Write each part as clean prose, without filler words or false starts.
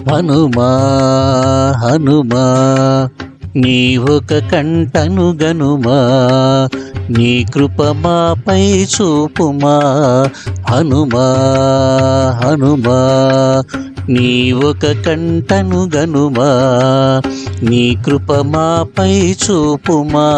హనుమా హనుమా నీ ఒక కంటను గనుమా, నీ కృప మాపై చూపుమా. హనుమా హనుమా నీ ఒక కంటను గనుమా, నీ కృప మాపై చూపుమా.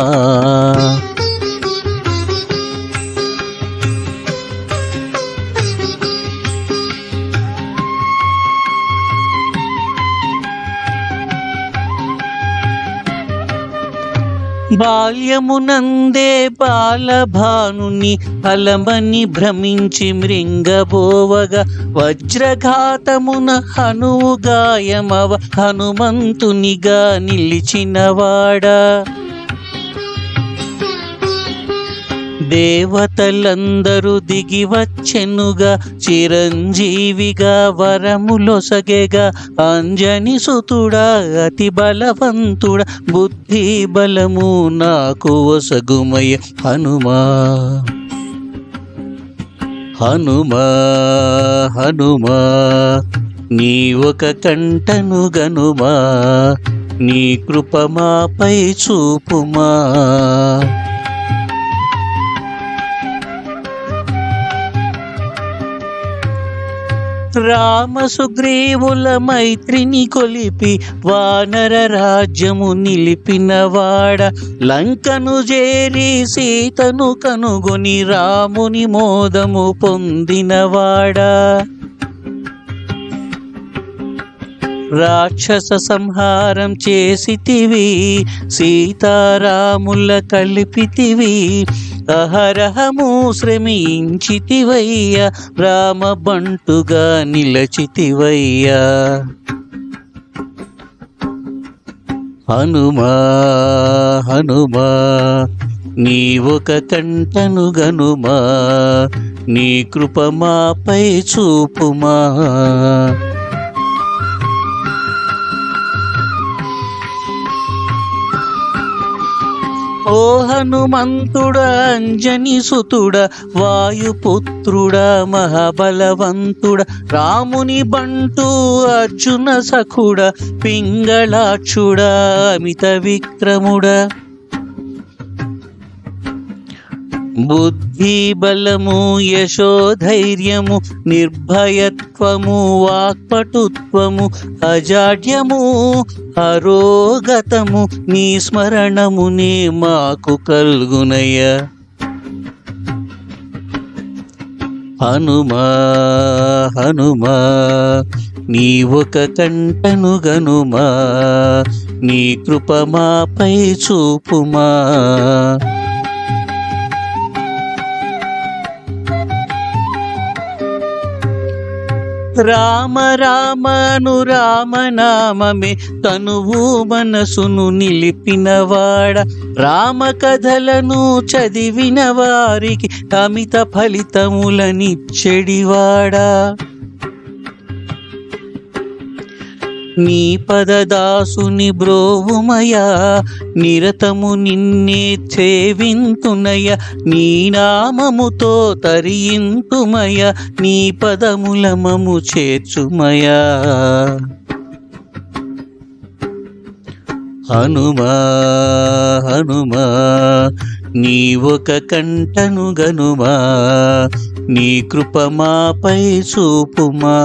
బాల్యమునందే బాలభానుని ఫలమని భ్రమించి మృంగబోవగా, వజ్రఘాతమున హనువు గాయమవ హనుమంతునిగా నిలిచినవాడా. దేవతలందరూ దిగి వచ్చెనుగా, చిరంజీవిగా వరములొసగెగా. అంజని సుతుడా అతి బలవంతుడా, బుద్ధి బలము నాకు ఒసగుమయ. హనుమా హనుమా హనుమా నీ ఒక కంటను గనుమా, నీ కృప మాపై చూపుమా. రామ సుగ్రీవుల మైత్రిని కొలిపి వానర రాజ్యము నిలిపినవాడ, లంకను చేరి సీతను కనుగొని రాముని మోదము పొందినవాడా. రాక్షస సంహారం చేసితివి, సీతారాముల కలిపితివి. అహరహము శ్రమించితివయ్యా, రామ బంటుగా నిలచితివయ్యా. హనుమా హనుమా నీ ఒక కంటను గనుమా, నీ కృప మాపై చూపుమా. ఓ హనుమంతుడా అంజని సుతుడా, వాయుపుత్రుడా మహాబలవంతుడా, రాముని బంటు అర్జున సఖుడా, పింగళాక్షుడా అమిత విక్రముడా. బుద్ధి బలము యశోధైర్యము, నిర్భయత్వము వాక్పటుత్వము, అజాడ్యము అరోగతము, నీ స్మరణమునే మాకు కల్గునయ. హనుమా హనుమా నీ ఒక కంటను గనుమా, నీ కృప మాపై చూపుమా. రామ రామను రామనామమే తనువు మనసును నిలిపినవాడ, రామ కథలను చదివిన వారికి అమిత ఫలితములనిచ్చెడివాడా. నీ పదదాసుని బ్రోవుమయా, నిరతము నిన్నే సేవింతునయ. నీ నామముతో తరింతుమయ, నీ పదముల మము చేర్చుమయా. హనుమా హనుమా నీ ఒక కంటను గనుమా, నీ కృప మాపై చూపుమా.